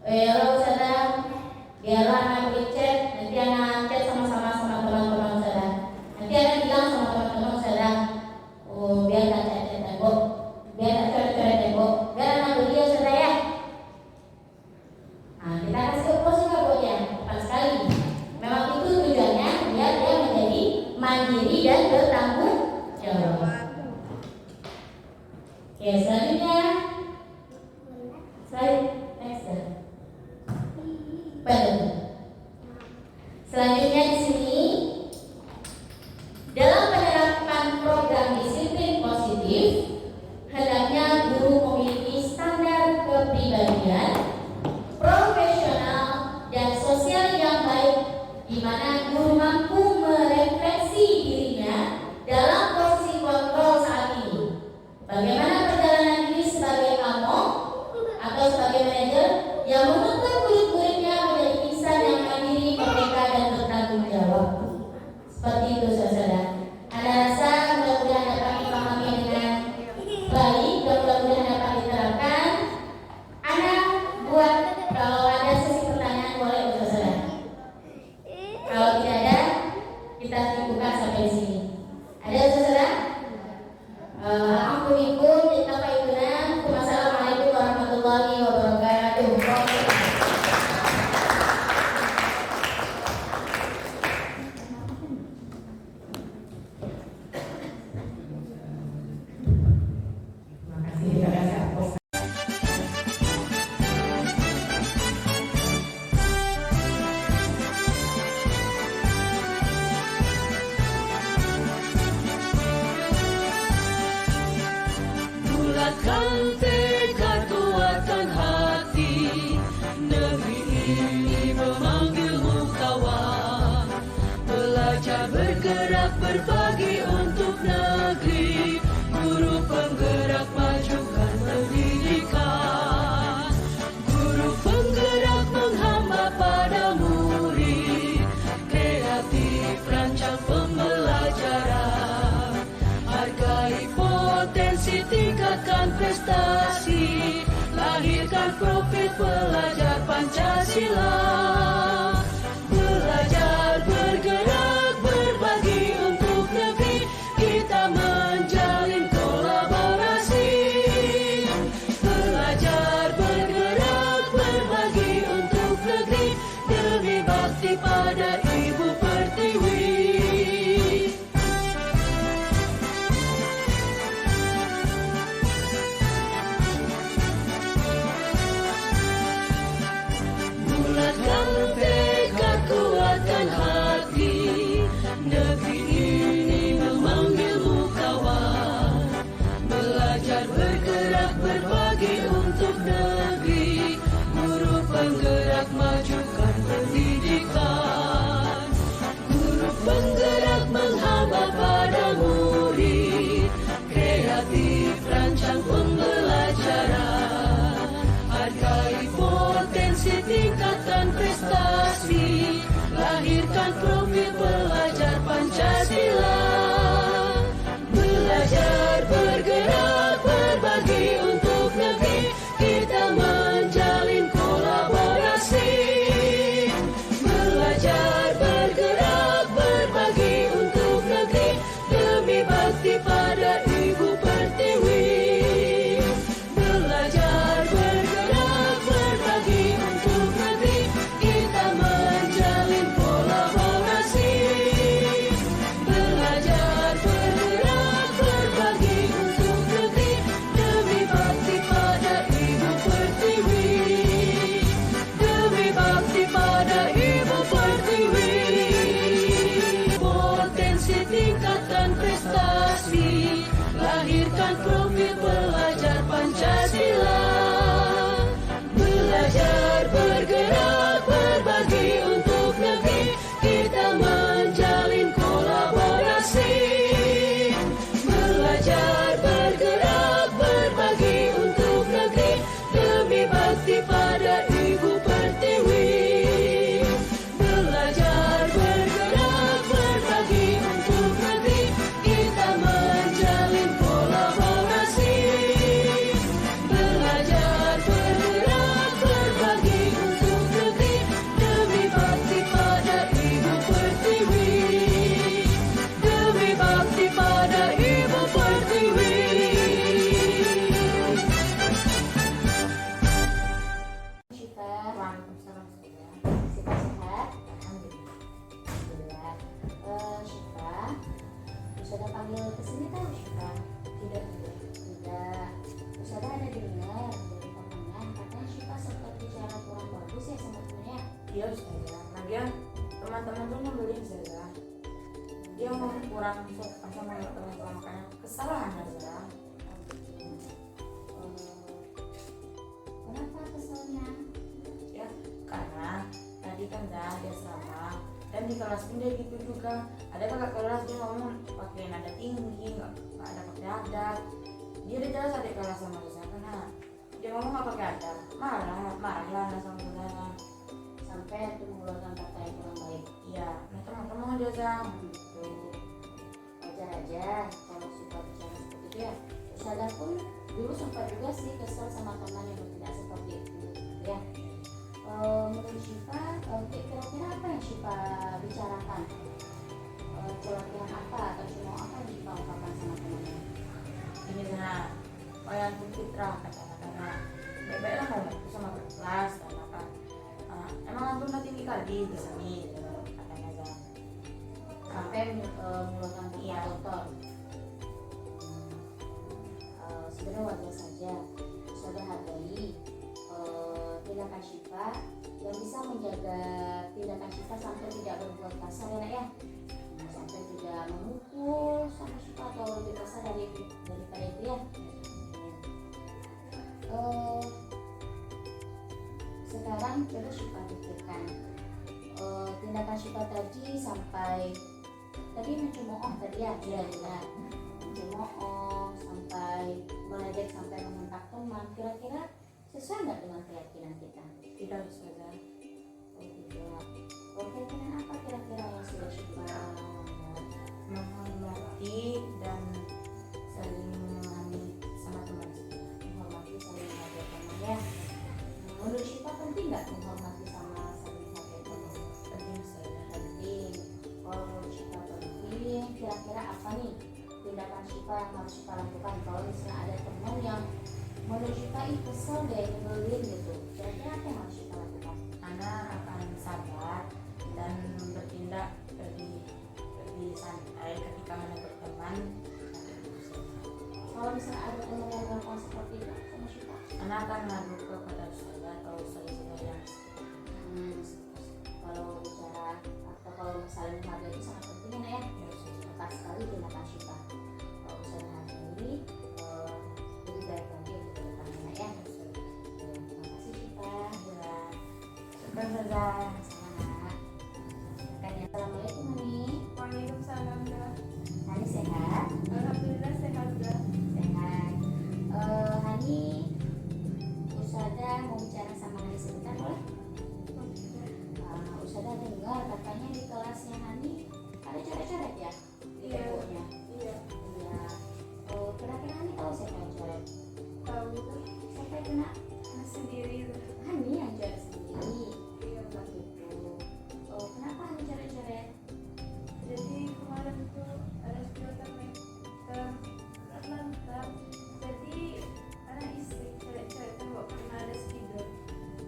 Ustazah, biarlah anak berchat, nanti anak chat sama-sama sama teman-teman Ustazah. Nanti anak bilang sama teman-teman Ustazah, oh biar tak chat tembok, biar tak coret-coret tembok, biar anak beli Ustazah ya. Nah, kita kasih opos juga buat dia, tepat sekali. Memang itu tujuannya biar dia menjadi mandiri dan bertanggung jawab. Oke, selanjutnya slide next ya. Betul. Selanjutnya di sini dalam penerapan program disiplin positif hendaknya guru memiliki standar kepribadian profesional dan sosial yang baik, di mana guru mampu merefleksi dirinya dalam posisi kontrol saat ini. Bagaimana perjalanan diri sebagai among atau sebagai manajer yang menuntut murid-muridnya menjadi insan yang mandiri, merdeka dan bertanggung jawab. Seperti itu saudara. Anda rasa mudah-mudahan dapat dipahami dengan baik dan mudah-mudahan dapat diterapkan. Anda buat kalau ada sesi pertanyaan boleh saudara. Kalau tidak ada, kita buka sampai di sini. Ada saudara? Alhamdulillah, kita baikuna. Wassalamualaikum warahmatullahi wabarakatuh. Terima kasih. Terima kasih. Bulatkan tekad, kuatkan hati, negeri ini memanggilmu kawan. Belajar bergerak berbagi untuk negeri, guru penggerak majukan pendidikan. Guru penggerak menghamba pada murid, kreatif rancang pembelajaran. Hargai potensi, tingkatkan prestasi, lahirkan profil pelajar Pancasila. Belajar bergerak berbagi untuk negeri, kita menjalin kolaborasi. Belajar bergerak berbagi untuk negeri, demi bakti pada Ibu Pertiwi. Bulatkan tekad, kuatkan hati, negeri ini memanggilmu kawan. Belajar bergerak berbagi untuk negeri, guru penggerak majukan pendidikan. Guru penggerak menghamba pada murid, kreatif rancang pembelajaran. Hargai potensi, tingkatkan prestasi, lahirkan profil pelajar Pancasila. Belajar bergerak berbagi untuk negeri, kita menjalin kolaborasi. Belajar bergerak berbagi untuk negeri, demi bakti pada Ibu Pertiwi. Belajar bergerak berbagi untuk negeri, kita menjalin kolaborasi. Iya Ustazah, lagian teman-teman tuh nyebelin Ustazah. Dia mau kurang sopan sama teman-teman, makanya kesalahan Ustazah. Kenapa keselnya? Ya karena tadi kan dia sama dan di kelas pun dia gitu juga. Ada kakak kelas dia ngomong pakai nada tinggi, nggak ada pakai adab. Dia udah jelas adik kelas sama saya karena dia ngomong nggak pakai adab, marah lah sama saya. Sampai itu mengeluarkan kata yang kurang baik. Iya, nah teman-teman dia sang gitu. Wajar aja kalau suka bicara seperti itu ya. Ustazah pun dulu sempat juga sih kesel sama teman yang bertindak seperti itu gitu ya. Menurut Syifa, kira-kira apa yang Syifa bicarakan? Pelatihan apa atau cuma apa yang Syifa ungkapkan sama temannya? Ini sana, yang fitrah kata-katanya. Baik-baiklah kamu sama kelas dan apa. Emang antum udah tinggi kali di sini gitu, katanya Zah. Sampai mengeluarkan Iya. kotor. Sebenarnya wajar saja. Ustazah hargai tindakan Syifa yang bisa menjaga tindakan Syifa sampai tidak berbuat kasar ya nak ya. Sampai tidak memukul sama Syifa atau lebih kasar daripada itu ya. Sekarang coba Syifa pikirkan tindakan Syifa tadi sampai tadi mencemooh tadi ya, mencemooh sampai meledek sampai membentak teman, kira-kira sesuai nggak dengan keyakinan kita? Tidak Ustazah. Oh tidak. Keyakinan apa kira-kira yang sudah Syifa melanggar? Menghormati dan saling memahami sama teman juga. Menghormati saling menghargai teman ya. Menurut Syifa penting nggak menghormati sama saling menghargai teman? Penting Ustazah. Penting. Kalau menurut Syifa penting, kira-kira apa nih tindakan Syifa yang harus Syifa lakukan kalau misalnya ada teman yang menurut Syifa kesel deh, nyebelin gitu, kira-kira apa yang harus Syifa lakukan? Anak akan sabar dan bertindak lebih santai ketika mana berteman. Kalau misalnya ada teman yang melakukan seperti itu sama Syifa, Anak akan ngadu kepada Ustazah atau Ustazah yang kalau bicara atau kalau saling menghargai itu sangat penting ya nak ya. Tepat sekali tindakan Syifa. Kalau misalnya hargai lebih baik lagi untuk depannya nak ya. Terima kasih Syifa. Syukur Ustazah. Sama. Kan ya. Assalamualaikum Hani. Waalaikumsalam Zah. Hani sehat? Alhamdulillah sehat Zah. Sehat. Hani, Ustazah mau bicara sama Hani sebentar boleh? Ustazah dengar katanya di kelasnya Hani ada coret-coret ya di Iya. temboknya. Iya. Iya. Kira-kira Hani tahu siapa yang coret? Tahu itu Siapa yang kena? sendiri. Hani yang coret sendiri. Iya. Begitu. Kenapa Hani coret-coret? Jadi kemarin tuh ada kegiatan mantap. Jadi anak istri coret-coret tembok karena ada spidol.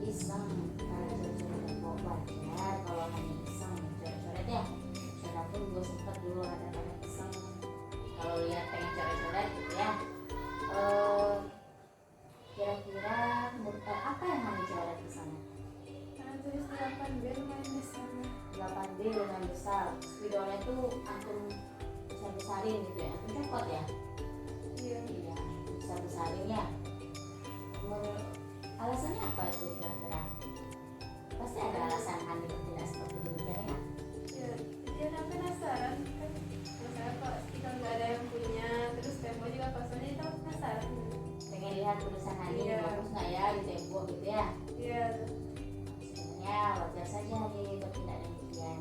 Iseng. Coret-coret tembok wajar kalau Hani iseng coret-coret ya. Saya pun gue sempat dulu ada iseng kalau lihat pengen coret-coret gitu ya. Kira-kira apa yang Hani coret di sana? Karena tulis 8B lumayan besar. 8B lumayan besar. Spidolnya tuh antum besar-besarin gitu ya. Antum copot ya? Iya. Iya, besar-besarin ya. Alasannya apa itu kira-kira? Pasti ada alasan Hani bertindak seperti demikian ya? Ya, dia kan penasaran kan. Misalnya kok kita nggak ada yang punya, terus tembok juga kosong, jadi kita penasaran. Pengen lihat tulisan Hani Iya. bagus nggak ya di tembok gitu ya? Iya. Sebenarnya wajar saja Hani bertindak demikian.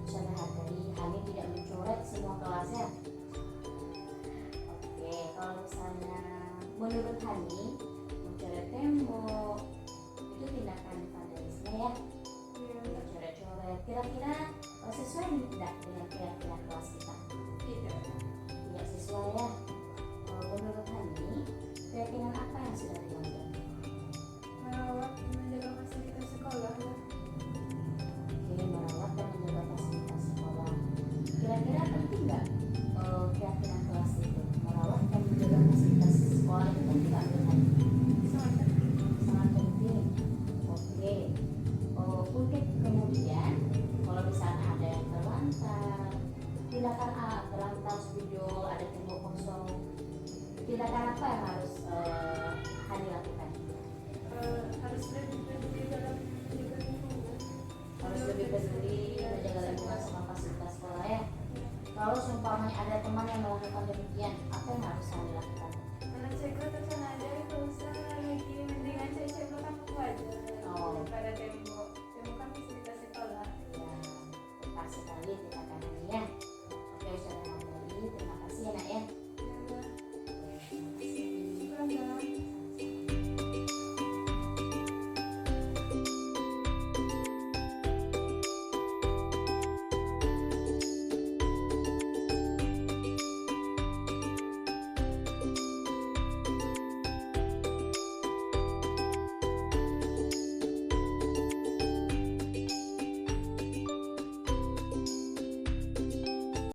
Saya hargai Hani tidak mencoret semua kelasnya. Oke, kalau misalnya menurut Hani mencoret tembok itu tindakan vandalisme ya? Iya. Coret-coret. Kira-kira sesuai tidak dengan keyakinan kelas kita? Tidak. Tidak sesuai ya. Menurut Hani, keyakinan apa yang sudah dilakukan?